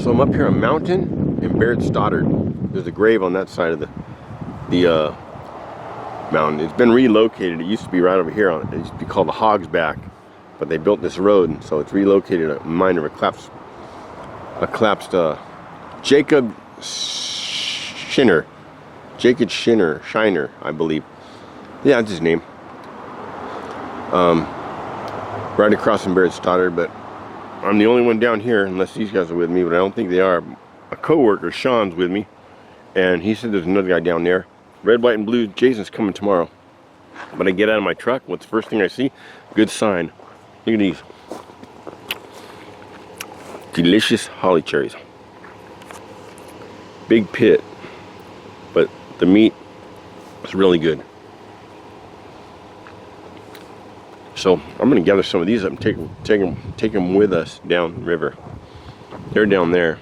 So I'm up here on a mountain in Barrett Stoddard. There's a grave on that side of the mountain. It's been relocated. It used to be right over here. It used to be called the Hog's Back, but they built this road, so it's relocated. A mine of a collapsed Jacob Shiner, I believe. Yeah, that's his name. Right across from Barrett Stoddard, but I'm the only one down here, unless these guys are with me, but I don't think they are. A co-worker, Sean's with me, and he said there's another guy down there. Red, white, and blue. Jason's coming tomorrow. But I get out of my truck, what's the first thing I see? Good sign. Look at these. Delicious holly cherries. Big pit, but the meat is really good. So I'm gonna gather some of these up and take them with us down river. They're down there.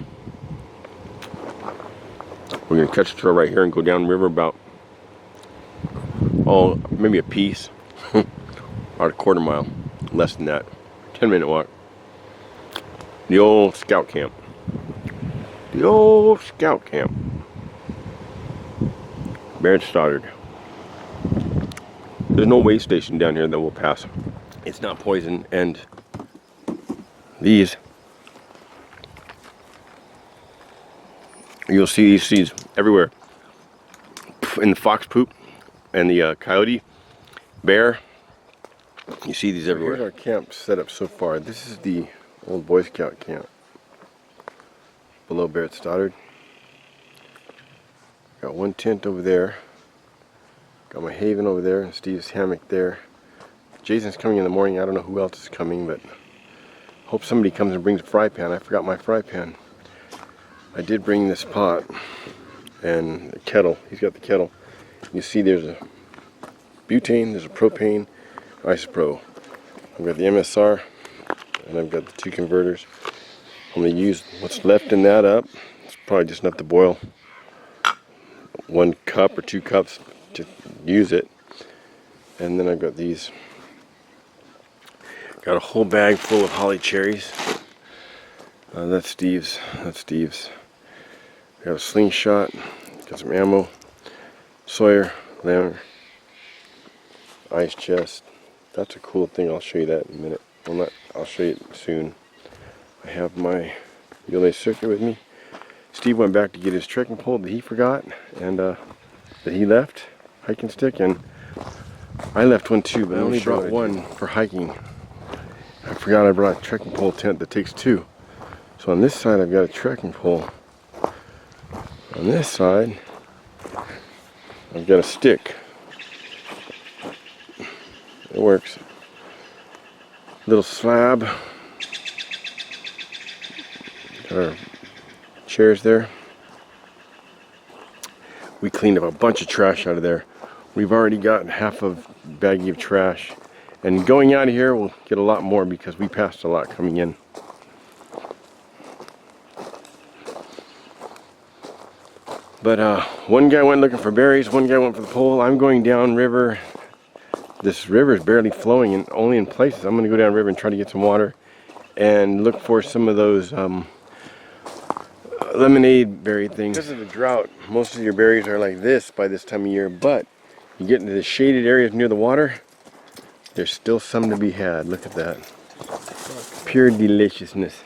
We're gonna catch a trail right here and go down river about, oh, maybe a piece, about a quarter mile, less than that, 10-minute walk. The old scout camp. The old scout camp. Barrett Stoddard. There's no way station down here that we'll pass. It's not poison, and these, you'll see these seeds everywhere. In the fox poop and the coyote, bear, you see these everywhere. Here's our camp set up so far. This is the old Boy Scout camp below Barrett Stoddard. Got one tent over there. Got my haven over there and Steve's hammock there. Jason's coming in the morning. I don't know who else is coming, but hope somebody comes and brings a fry pan. I forgot my fry pan. I did bring this pot and a kettle. He's got the kettle. You see there's a butane, there's a propane, isopro. I've got the MSR and I've got the 2 converters. I'm going to use what's left in that up. It's probably just enough to boil 1 cup or 2 cups to use it. And then I've got these. Got a whole bag full of holly cherries. That's Steve's. That's Steve's. Got a slingshot. Got some ammo. Sawyer, lantern, ice chest. That's a cool thing. I'll show you that in a minute. I'll show you it soon. I have my relay circuit with me. Steve went back to get his trekking pole that he forgot and that he left, hiking stick, and I left one too, but I only brought one for hiking. I forgot I brought a trekking pole tent that takes 2. So on this side I've got a trekking pole. On this side I've got a stick. It works. Little slab. Got our chairs there. We cleaned up a bunch of trash out of there. We've already got half of baggie of trash. And going out of here, we'll get a lot more because we passed a lot coming in. But one guy went looking for berries, one guy went for the pole. I'm going down river. This river is barely flowing, and only in places. I'm going to go down river and try to get some water and look for some of those lemonade berry things. Because of the drought, most of your berries are like this by this time of year, but you get into the shaded areas near the water, there's still some to be had. Look at that. Pure deliciousness.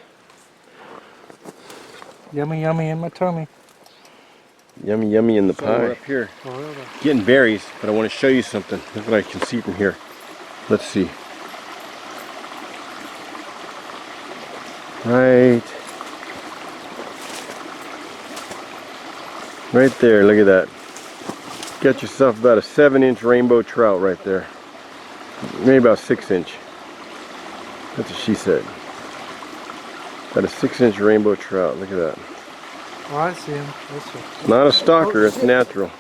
Yummy, yummy in my tummy. Yummy, yummy in the pie. We're up here getting berries, but I want to show you something. Look what I can see from here. Let's see. Right there, look at that. Got yourself about a 7-inch rainbow trout right there. Maybe about 6-inch. That's what she said. Got a 6-inch rainbow trout. Look at that. Oh, I see him. Not a stalker, it's natural.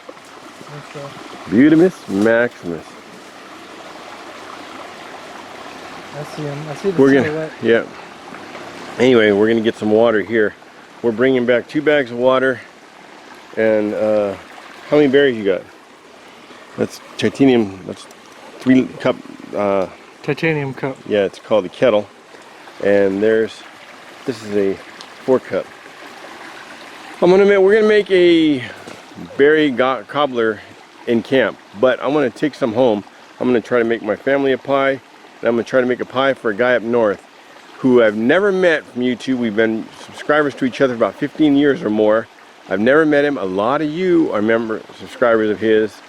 Butamus maximus. I see him. I see the silhouette. Yeah. Anyway, we're gonna get some water here. We're bringing back 2 bags of water. And how many berries you got? That's titanium. That's 3 cup. Titanium cup. Yeah, it's called the kettle. And this is a 4 cup. We're gonna make a berry cobbler in camp, but I'm gonna take some home. I'm gonna try to make my family a pie, and I'm gonna try to make a pie for a guy up north who I've never met from YouTube. We've been subscribers to each other for about 15 years or more. I've never met him. A lot of you are subscribers of his,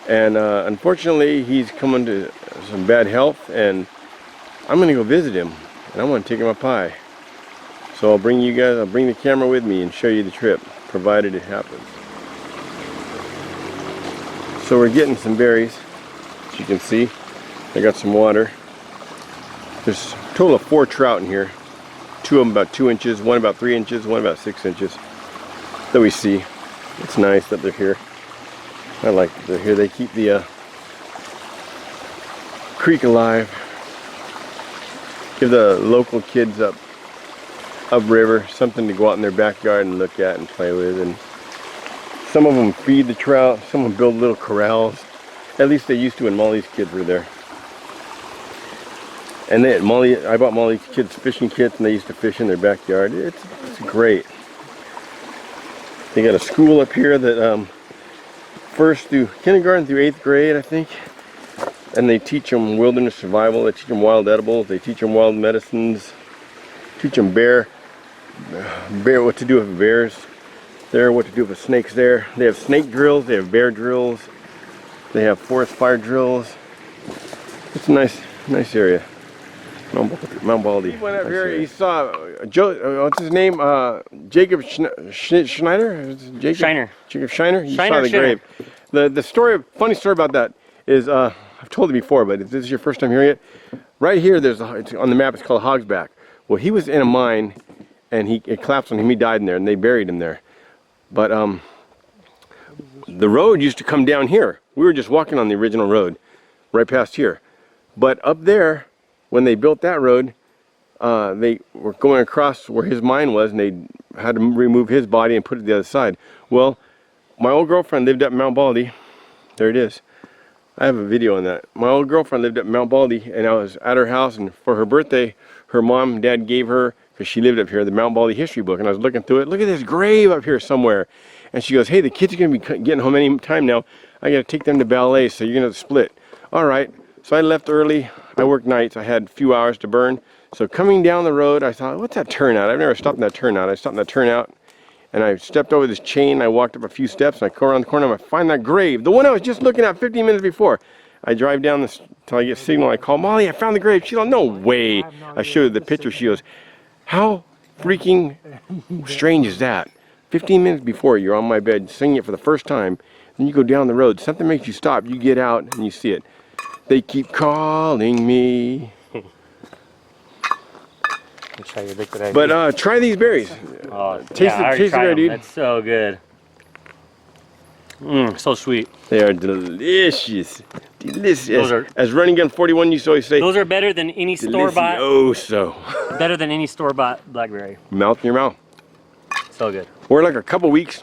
and unfortunately he's coming to some bad health, and I'm gonna go visit him, and I want to take him a pie. So I'll bring the camera with me and show you the trip, provided it happens. So we're getting some berries, as you can see. I got some water. There's a total of 4 trout in here. 2 of them about 2 inches, one about 3 inches, one about 6 inches that we see. It's nice that they're here. I like that they're here. They keep the creek alive. Give the local kids upriver something to go out in their backyard and look at and play with. And some of them feed the trout, some of them build little corrals. At least they used to when Molly's kids were there. And I bought Molly's kids fishing kits, and they used to fish in their backyard. It's great. They got a school up here that kindergarten through 8th grade, I think. And they teach them wilderness survival. They teach them wild edibles. They teach them wild medicines. Teach them what to do with bears there, what to do with snakes there. They have snake drills. They have bear drills. They have forest fire drills. It's a nice area. Mount Baldy. He went up here. He saw Joe. What's his name? Jacob Schneider. Shiner. Jacob Shiner. He Shiner, saw the Shiner. grave. The story. Funny story about that is I've told it before, but if this is your first time hearing it, right here it's on the map. It's called Hogsback. Well, he was in a mine, and it collapsed on him. He died in there, and they buried him there. But the road used to come down here. We were just walking on the original road, right past here. But up there, when they built that road, they were going across where his mine was, and they had to remove his body and put it the other side. Well, my old girlfriend lived up Mount Baldy. There it is. I have a video on that. My old girlfriend lived up Mount Baldy, and I was at her house, and for her birthday, her mom and dad gave her, because she lived up here, the Mount Baldy history book, and I was looking through it. Look at this grave up here somewhere. And she goes, hey, the kids are going to be getting home any time now. I got to take them to ballet, so you're going to split. All right. So I left early. I worked nights. I had a few hours to burn. So coming down the road, I thought, what's that turnout? I've never stopped in that turnout. I stopped in that turnout, and I stepped over this chain. I walked up a few steps, and I go around the corner, and I find that grave, the one I was just looking at 15 minutes before. I drive down this till I get signal. I call Molly. I found the grave. She's like, no way. I showed her the picture. She goes, how freaking strange is that? 15 minutes before, you're on my bed singing it for the first time. Then you go down the road. Something makes you stop. You get out, and you see it. They keep calling me. But try these berries. Taste it there, dude. That's so good. So sweet. They are delicious. Delicious. Those As Running Gun 41 used to always say. Those are better than any store-bought. Oh, so. Better than any store-bought blackberry. Melt in your mouth. So good. We're like a couple weeks,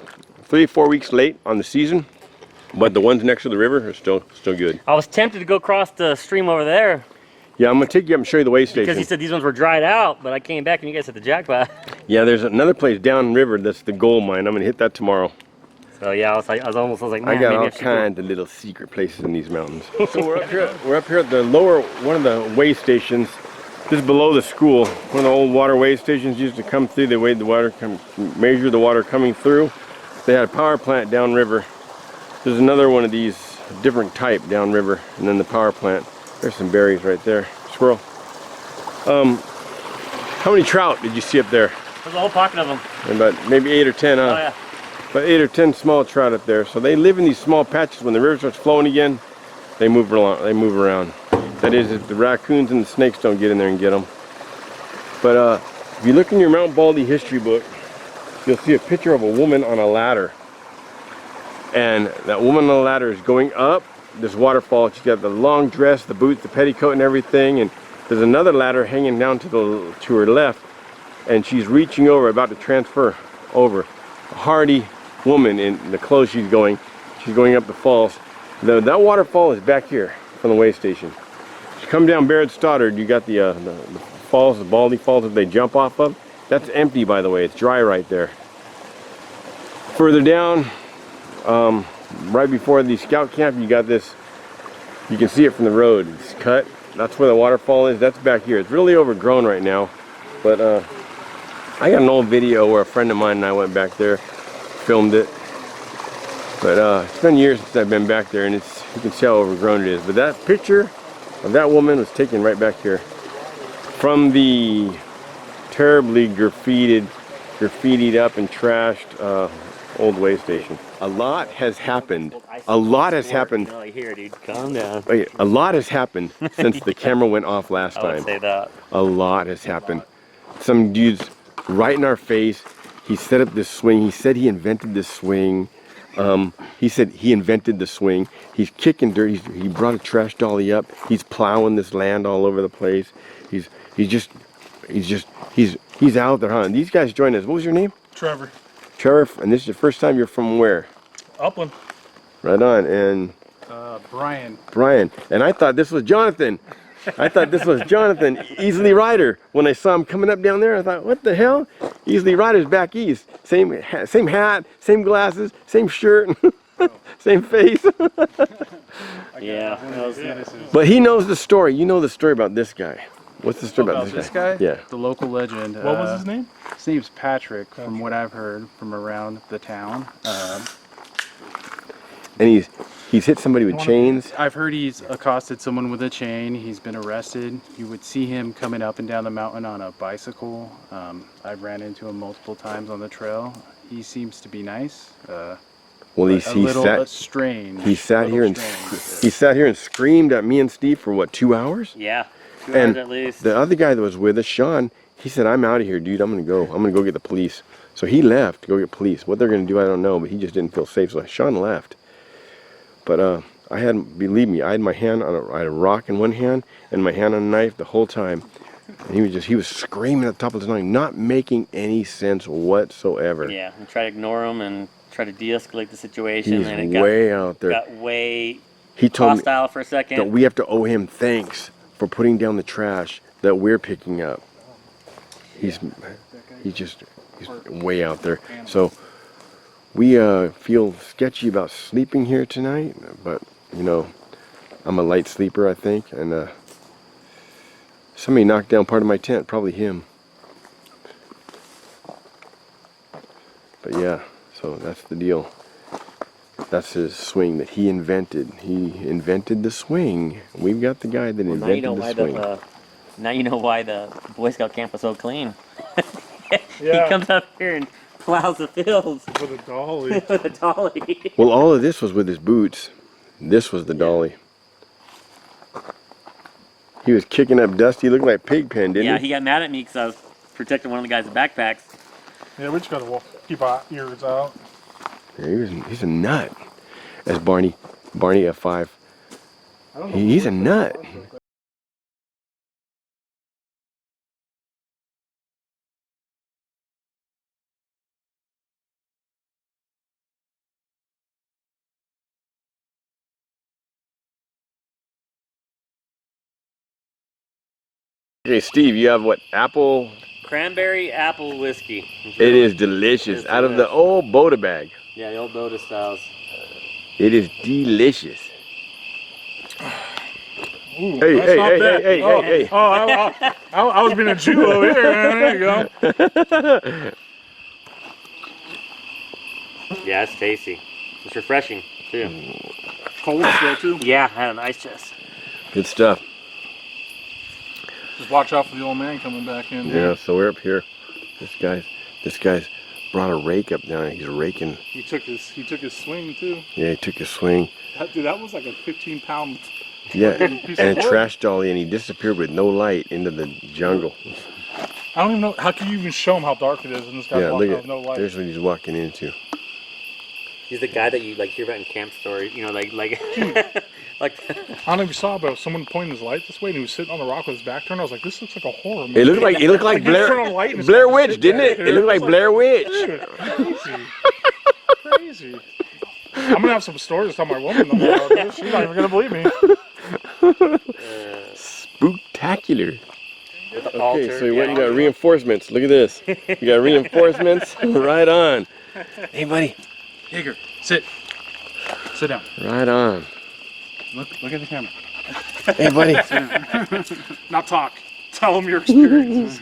3-4 weeks late on the season, but the ones next to the river are still good. I was tempted to go across the stream over there. Yeah, I'm gonna take you up and show you the way station. Because he said these ones were dried out, but I came back and you guys said the jackpot. Yeah, there's another place downriver that's the gold mine. I'm gonna hit that tomorrow. So yeah, I was like, man, I got maybe all I should kinds of little secret places in these mountains. So we're up here at the lower, one of the way stations. This is below the school. One of the old water way stations used to come through. They weighed the water, measure the water coming through. They had a power plant downriver. There's another one of these, different type downriver, and then the power plant. There's some berries right there. Squirrel. How many trout did you see up there? There's a whole pocket of them. About maybe 8 or 10, huh? Oh yeah. About 8 or 10 small trout up there. So they live in these small patches. When the river starts flowing again, they move around. That is, if the raccoons and the snakes don't get in there and get them. But if you look in your Mount Baldy history book, you'll see a picture of a woman on a ladder. And that woman on the ladder is going up this waterfall. She's got the long dress, the boots, the petticoat and everything. And there's another ladder hanging down to her left. And she's reaching over, about to transfer over. A hardy woman in the clothes she's going. She's going up the falls. That waterfall is back here from the way station. You come down Barrett Stoddard, you got the falls, the Baldy Falls that they jump off of. That's empty, by the way. It's dry right there. further down, right before the scout camp, you got this. You can see it from the road. It's cut. That's where the waterfall is. That's back here. It's really overgrown right now, but I got an old video where a friend of mine and I went back there, filmed it. But it's been years since I've been back there, and it's, you can see how overgrown it is. But that picture of that woman was taken right back here from the terribly graffitied up and trashed old way station. A lot has happened. A lot has happened. No, here, dude, calm down. A lot has happened since the camera went off last I time. would say that. A lot has happened. Some dude's right in our face. He set up this swing. He said he invented this swing. He said he invented the swing. He's kicking dirt. He brought a trash dolly up. He's plowing this land all over the place. He's out there hunting. These guys joined us. What was your name? Trevor. Trevor. And this is the first time you're from where? Upland. Right on. And Brian. Brian. And I thought this was Jonathan. Easily Rider. When I saw him coming up down there, I thought, what the hell? Easily Rider's back east. Same hat, same glasses, same shirt, same face. Yeah. But he knows the story. You know the story about this guy. What's the story about this guy? guy? Yeah. The local legend. What was his name? His name's Patrick, from what I've heard from around the town. And he's hit somebody with chains. I've heard he's accosted someone with a chain. He's been arrested. You would see him coming up and down the mountain on a bicycle. I've ran into him multiple times on the trail. He seems to be nice. Well, he sat here and screamed at me and Steve for what, 2 hours? Yeah. 2 And hours at least. the other guy that was with us, Sean, he said, "I'm out of here, dude. I'm gonna go get the police." So he left to go get police. What they're gonna do, I don't know, but he just didn't feel safe, so Sean left. But believe me, I had my hand I had a rock in one hand and my hand on a knife the whole time. And he was screaming at the top of his lungs, not making any sense whatsoever. Yeah, and try to ignore him and try to de-escalate the situation. He's and it way out there. got way He told me hostile for a second. that we have to owe him thanks for putting down the trash that we're picking up. He's way out there. So we feel sketchy about sleeping here tonight, but you know, I'm a light sleeper, I think, and somebody knocked down part of my tent, probably him. But yeah, so that's the deal. That's his swing that he invented. He invented the swing. We've got the guy that invented the swing. Now you know why the Boy Scout camp was so clean. Yeah. He comes up here and plows the fields With a dolly. with a dolly. Well, all of this was with his boots. This was the dolly. He was kicking up dust. He looked like Pigpen, didn't Yeah, he? he got mad at me because I was protecting one of the guys' backpacks. Yeah, we just gotta keep our ears out. Yeah, he's a nut. As Barney F5. He's a nut. Okay, Steve, you have what? Apple? Cranberry apple whiskey. It is delicious. It's Out of the old Boda bag. Yeah, the old Boda styles. It is delicious. Ooh, Hey, that's hey, not hey, bad. hey, Oh, hey, hey. oh, I was being a Jew over here. There you go. Yeah, it's tasty. It's refreshing, too. Cold still too. Yeah, I had an ice chest. Good stuff. Just watch out for the old man coming back in. Yeah, so we're up here. This guy's brought a rake up down. He's raking. He took his swing too. Yeah, he took his swing. Dude, that was like a 15-pound. Yeah, piece and of a wood. trash dolly, and he disappeared with no light into the jungle. I don't even know. How can you even show him how dark it is? And this guy's Yeah, walking look with at no light. there's what he's walking into. He's the guy that you like hear about in camp stories, you know, like like I don't know if you saw, but someone pointed his light this way, and he was sitting on the rock with his back turned. I was like, "This looks like a horror movie." It looked like Like, you turn on light and it's Blair like, Witch, didn't it? It looked like Blair Witch. Crazy, crazy. I'm gonna have some stories to tell my woman about this. She's not even gonna believe me. Spooktacular. Okay, altar, so you went and yeah. got reinforcements. Look at this. You got reinforcements. Right on. Hey, buddy. Jaeger, sit. Sit down. Right on. Look at the camera. Hey, buddy. Now talk. Tell them your experiences.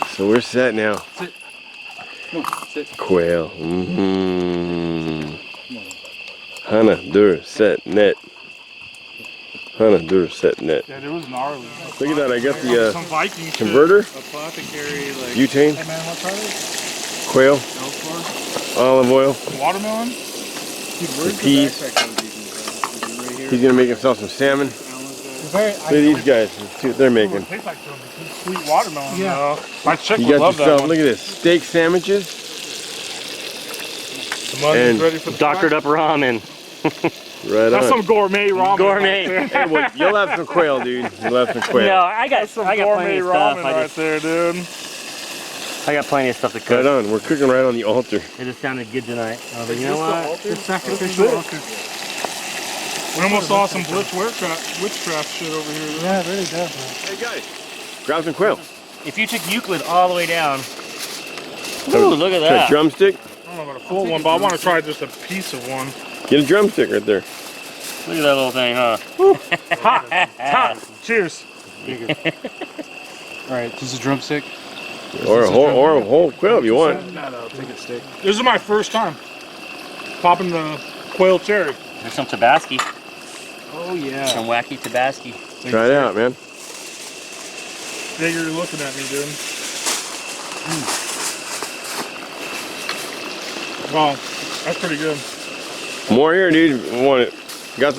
So we're set now. Sit. Come on, sit. Quail. Mm-hmm. Hana, dur, set, net. Hana, dur, set, net. Yeah, it was gnarly. Look at that. I got the Some Viking shit. converter, Apothecary, like butane, Hey man, what part is it? quail, Elfbar. olive oil, Watermelon. some peas. Right here. He's gonna make himself some salmon. It's very, Look at these guys. Let's see what they're Ooh, making. it tastes like some sweet watermelon. Yeah. My chick You would got love that yourself, one. look at this, steak sandwiches. The munchies and ready for the Doctored up ramen. Right That's on. some gourmet ramen. Gourmet. Hey, well, you'll have some quail, dude. You'll have some quail. No, I got That's some plenty gourmet of stuff. ramen I right just there, dude. I got plenty of stuff to Right cook. on. We're cooking right on the altar. It just sounded good tonight. I was like, you know what? It's sacrificial altar. We almost saw some witchcraft shit over here. Yeah, it really does, man. Hey guys, grab some quail. If you took Euclid all the way down, ooh, look at Try a that. drumstick. I don't know about a full one, but I want to try just a piece of one. Get a drumstick right there. Look at that little thing, huh? Hot. Cheers. All right, just a drumstick. Or a whole quail if you want. No, take a stick. This is my first time popping the quail cherry. There's some Tabasco. Oh yeah. Some wacky Tabasco. Try it out, man. Digger, you're looking at me, dude. Wow, that's pretty good. More here, dude. If you want it? I got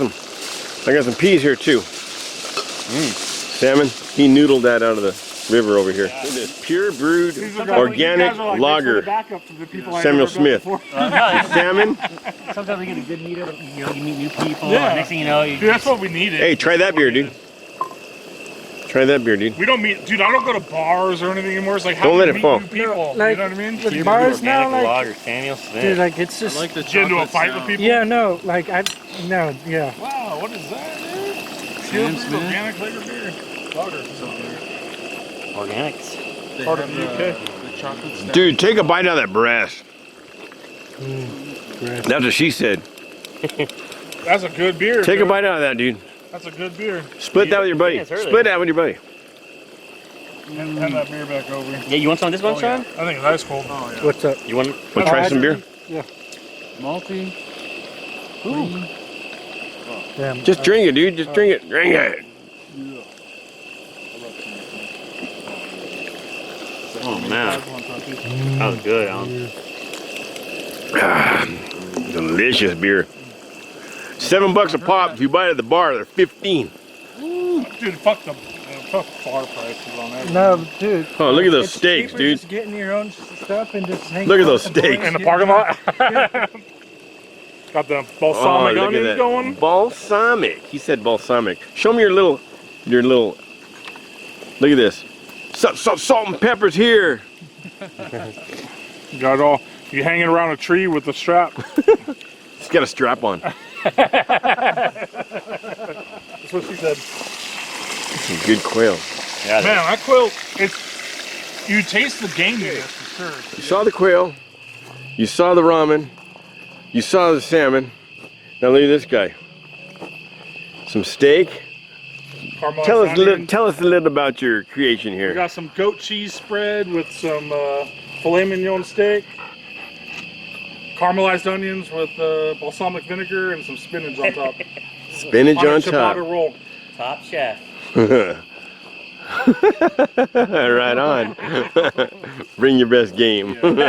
some peas here too. Salmon. He noodled that out of the river over here. Look at this pure brewed These are guys- you organic guys are like lager. the backup to the people I Samuel never met Smith. before. Salmon. Sometimes we get a good meet up, you know, you meet new people. Yeah. Next thing you know, you Dude, that's what we needed. Hey, try that beer, dude. Try that beer, dude. We don't meet, dude. I don't go to bars or anything anymore. It's like how Don't do let you it meet fall. new people? No, like, you know what I mean? with Pure bars now, organic like, lager, Samuel Smith. dude, like it's I just, like the Get into a chocolate fight with sound. people. yeah, no, like no, yeah. Wow, what is that, dude? Sam Pure Smith. organic lager beer. Lager. Organics. They Part have of the UK. the chocolate stout. Dude, take a bite out of that breast. Breast. That's what she said. That's a good beer. Take a dude. bite out of that, dude. That's a good beer. Split that with your buddy. Yeah, it's early. Split that with your buddy. Hand that beer back over. Yeah, you want some of this one, Sean? I think it's ice cold. Oh, yeah. What's up? You want? Want to try some beer? Malty. Damn, Just drink it, dude. Just drink it. Drink it. Oh man, that was good, Alan. Delicious beer. $7 a pop. If you buy it at the bar, they're 15. Dude, fuck the bar prices on that. No, dude. Oh, look at those It's steaks, cheaper dude. Just getting your own stuff and just hanging Look at out those with the boys, steaks. In the getting parking out. lot. Got the balsamic look at onions that. going. Balsamic. He said balsamic. Show me your little. Look at this. Salt and pepper's here. You got it all. You hanging around a tree with the strap. He's got a strap on. That's what she said. Some good quail. Yeah, Man, that quail, it's, you taste the gaminess for sure. You saw the quail. You saw the ramen. You saw the salmon. Now look at this guy. Some steak. Caramelized Tell us onions. a little about your creation We here. got some goat cheese spread with some filet mignon steak. Caramelized onions with balsamic vinegar and some spinach on top. Spinach On a on ciabatta top. roll. top chef. Right on. Bring your best game. Bon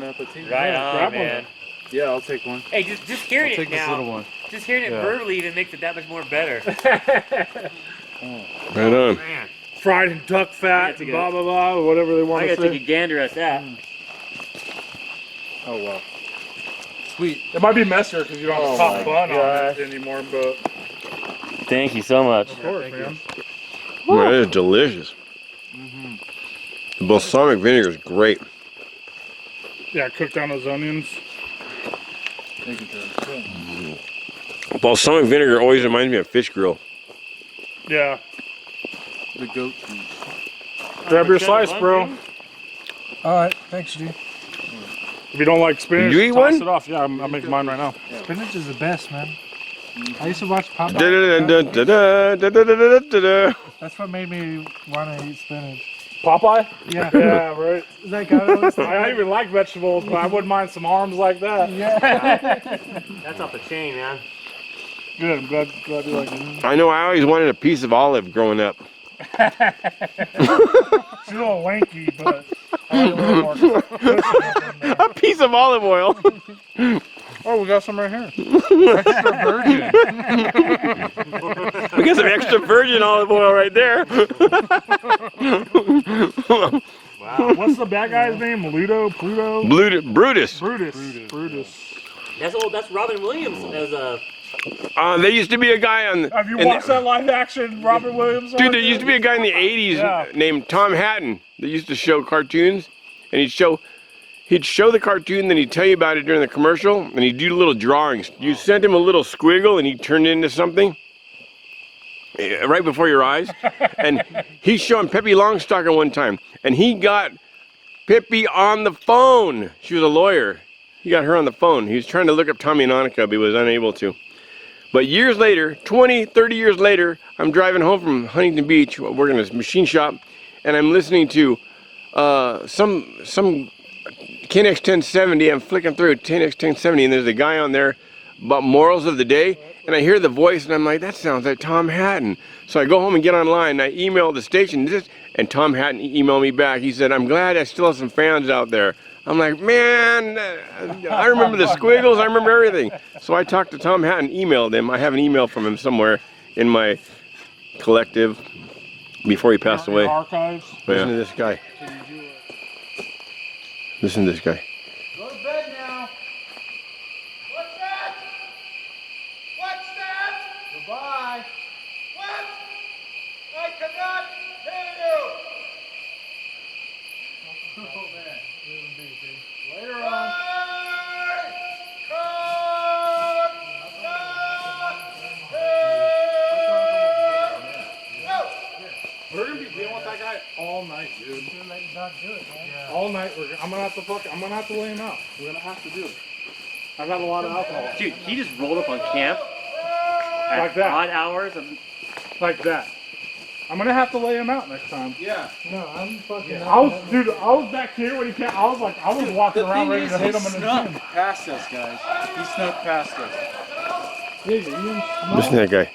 appetit. Right grab on, one. man. Yeah, I'll take one. Hey, just hearing I'll it take this little now, one. just hearing it Yeah. verbally even makes it that much more better. Right on. Man, Fried in duck I fat, gotta take blah, blah, blah, whatever they want I to gotta take a say. gander at that. Oh wow. Sweet. It might be messier because you don't have Oh top my bun gosh. on it anymore, but Thank you so much. of course, man. Man, that is delicious. The balsamic vinegar is great. Yeah, cook down those onions. Thank you, Jordan. Balsamic vinegar always reminds me of fish grill. Yeah. The goat cheese. Grab your Shut slice, up, bro. dude. All right, thanks, G. If you don't like spinach, Did you eat toss one? it off. Yeah, I'm making mine right now. Spinach is the best, man. I used to watch Popeye. Da-da-da-da-da-da-da-da-da-da. That's what made me want to eat spinach. Popeye? Yeah. Yeah, right. Like I always think, I even like vegetables, but I wouldn't mind some arms like that. That's off the chain, man. Good, I'm glad you like it. I know I always wanted a piece of olive growing up. She's a little lanky, but I like a little more cushion up in there. A piece of olive oil. Oh, we got some right here. Extra virgin. We got some extra virgin olive oil right there. Wow. What's the bad guy's name? Ludo? Pluto? Brutus. Brutus. That's Robin Williams as a. There used to be a guy on. Have you in the- watched that live action Robin Williams? Dude, there used to be a guy in the 80s Yeah. named Tom Hatton that used to show cartoons, and he'd show the cartoon, then he'd tell you about it during the commercial, and he'd do little drawings. You sent him a little squiggle, and he'd turn it into something right before your eyes. And he's showing Pippi Longstocking one time, and he got Pippi on the phone. She was a lawyer. He got her on the phone. He was trying to look up Tommy and Annika, but he was unable to. But years later, 20, 30 years later, I'm driving home from Huntington Beach, working at a machine shop, and I'm listening to some KNX 1070. I'm flicking through KNX 1070, and there's a guy on there about morals of the day, and I hear the voice, and I'm like, that sounds like Tom Hatton. So I go home and get online, and I email the station, and Tom Hatton emailed me back. He said, I'm glad I still have some fans out there. I'm like, man, I remember the squiggles, I remember everything. So I talked to Tom Hatton, emailed him. I have an email from him somewhere in my collective before he passed away. Archives. Listen to this guy. Listen to this guy. Go to bed now. What's that? What's that? Goodbye. What? I cannot hear you. Oh, man. Later on. We're gonna be dealing with that guy all night, dude. All night. I'm gonna have to lay him out. We're gonna have to do it. I got a lot of alcohol. Dude, he just rolled up on camp at Like that. odd hours. Like that. I'm gonna have to lay him out next time. Yeah. no, I'm fucking. I was back here when he came. I was walking around ready to hit him in the snuck chin. past us, guys. He snuck past us. Listen Listen to that guy.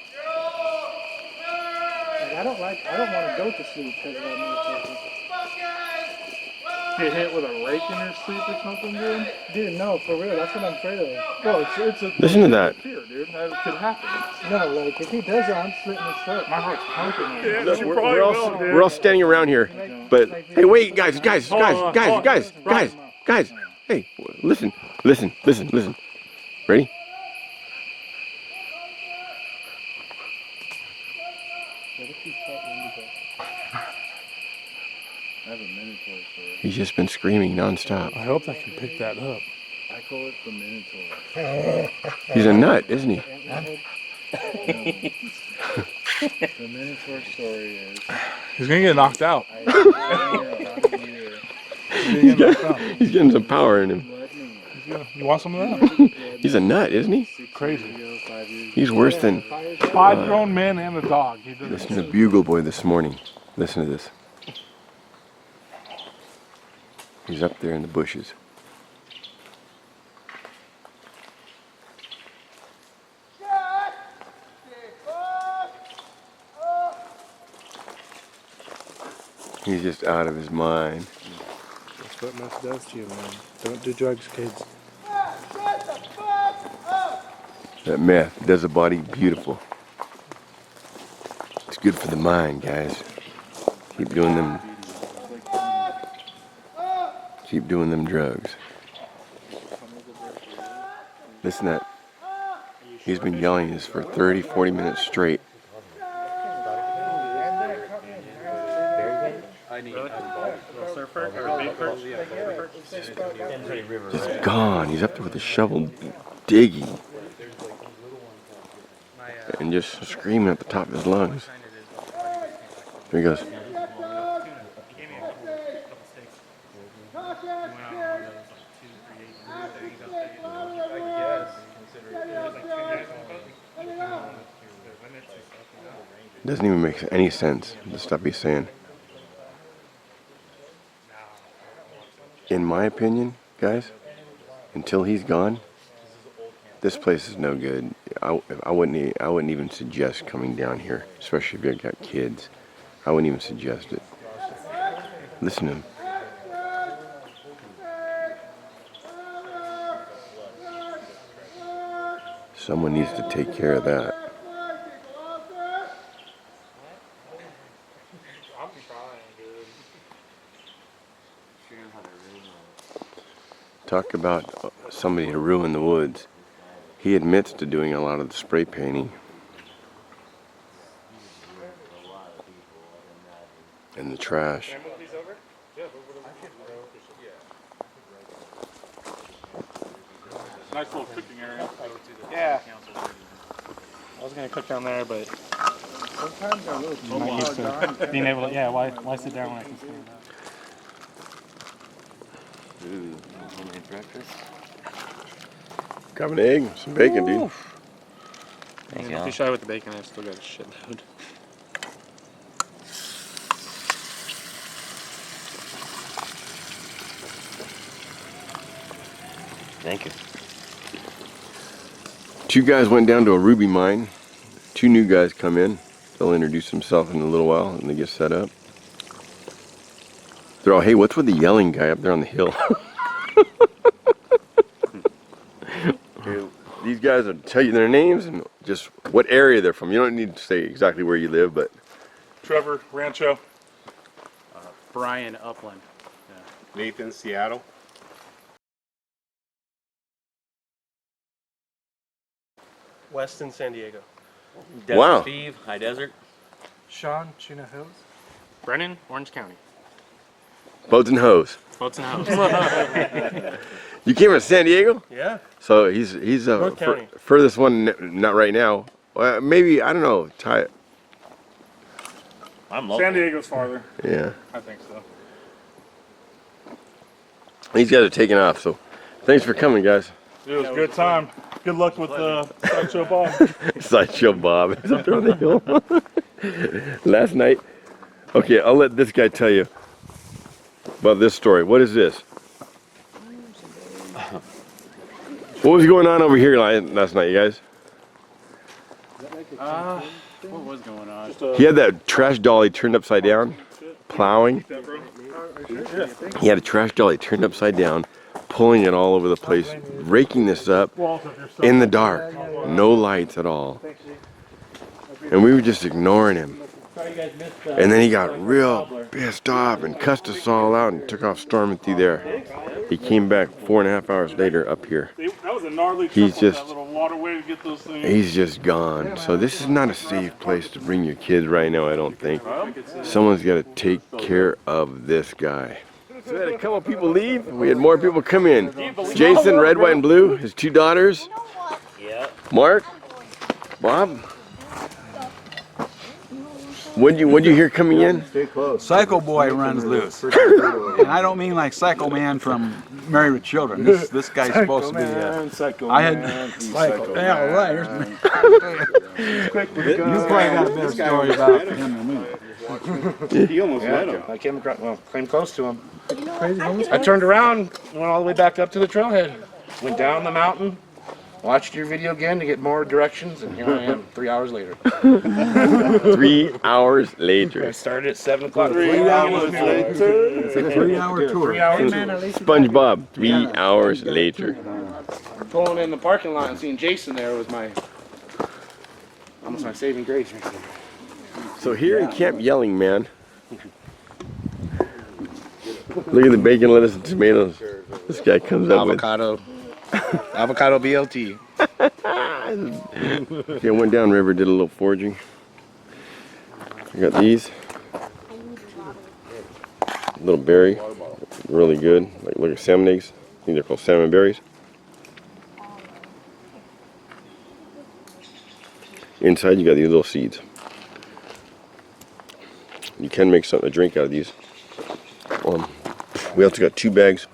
I don't want to go to sleep because of that motherfucker. Get hit with a rake in your sleep or something, dude. Dude, no, for real. That's what I'm afraid of. No, it's a Listen to that. fear, dude. That could happen. No, like if he does that, I'm slitting his throat. My heart's pumping. Right now. Look, we're all standing around here, but hey, wait, guys. Hey, listen. Ready? I have a Minotaur story. He's just been screaming nonstop. I hope I can pick that up. I call it the Minotaur. He's a nut, isn't he? The Minotaur story is He's gonna get knocked out. I was about a year. He's getting some power in him. Let me You want some of that? He's a nut, isn't he? Crazy. 5 years He's worse than. 5 grown men and a dog. He does. Listen to Bugle Boy this morning. Listen to this. He's up there in the bushes. He's just out of his mind. That's what meth does to you, man. Don't do drugs, kids. That meth does the body beautiful. It's good for the mind, guys. Keep doing them. Keep doing them drugs. Listen to that. He's been yelling this for 30, 40 minutes straight. Just gone. He's up there with a shovel digging. And just screaming at the top of his lungs. There he goes. Doesn't even make any sense, the stuff he's saying. In my opinion, guys, until he's gone, this place is no good. I wouldn't even suggest coming down here, especially if you've got kids. I wouldn't even suggest it. Listen to him. Someone needs to take care of that. Talk about somebody to ruin the woods. He admits to doing a lot of the spray painting. And the trash. Nice little cooking area. Yeah. I was gonna cook down there, but sometimes I'm a little too Not used to being able to, yeah, why sit down when I can stand up? Ooh, homemade breakfast. Grab an egg, some bacon, dude. Thank Don't be you. shy with the bacon. I still got a shitload. Thank you. Two guys went down to a ruby mine. Two new guys come in. They'll introduce themselves in a little while and they get set up. They're all, hey, what's with the yelling guy up there on the hill? These guys will tell you their names and just what area they're from. You don't need to say exactly where you live, but Trevor, Rancho. Brian, Upland. Nathan, Seattle. Weston, San Diego. Desert Wow. Steve, High Desert. Sean, Chino Hills. Brennan, Orange County. boats and hoes. Boats and house. You came from San Diego? Yeah. So he's North County. furthest one, not right now. Maybe, I don't know. I'm local. San Diego's farther. Yeah. I think so. These guys are taking off, so thanks for coming, guys. It was a good time. Good luck with the Sideshow Bob. Sideshow Bob is up there on the hill. Last night. Okay, I'll let this guy tell you about this story. What is this? What was going on over here last night, you guys? What was going on? He had that trash dolly turned upside down, plowing. He had a trash dolly turned upside down, pulling it all over the place, raking this up in the dark, no lights at all. And we were just ignoring him. And then he got real pissed off and cussed us all out and took off storming through there. He came back 4.5 hours later up here. That was a gnarly He's trip on just- that little waterway to get those things. He's just gone. So this is not a safe place to bring your kids right now, I don't think. Someone's got to take care of this guy. So we had a couple people leave. We had more people come in. Jason, red, white, and blue, his two daughters. Yeah. Mark, Bob. What'd you hear coming in? Psycho Boy runs loose. And I don't mean like Psycho Man from Married with Children. This guy's supposed to be I had Psycho. Yeah, right. You probably got a better story about him than me. He almost let him. I came across, well, came close to him. I turned around, went all the way back up to the trailhead, went down the mountain, watched your video again to get more directions, and here I am 3 hours later. 3 hours I later. started at 7 o'clock. 3 hours later. It's a 3-hour tour. 3 hours. SpongeBob, 3 hours later. Pulling in the parking lot and seeing Jason there was almost my saving grace right there. So here in Camp Yelling Man, look at the bacon, lettuce, and tomatoes. This guy comes up with. Avocado BLT. Okay, I went down river, did a little foraging. I got these. Little berry, really good. Like look at salmon eggs. I think they're called salmon berries. Inside you got these little seeds. You can make something to drink out of these. We also got 2 bags.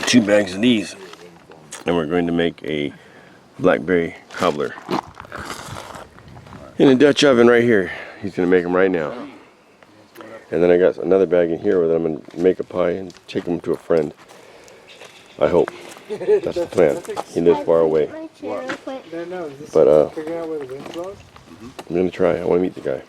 2 bags of these. And we're going to make a blackberry cobbler. In a Dutch oven right here. He's going to make them right now. And then I got another bag in here where I'm going to make a pie and take them to a friend. I hope. That's the plan. He lives far away. But I'm going to try. I want to meet the guy.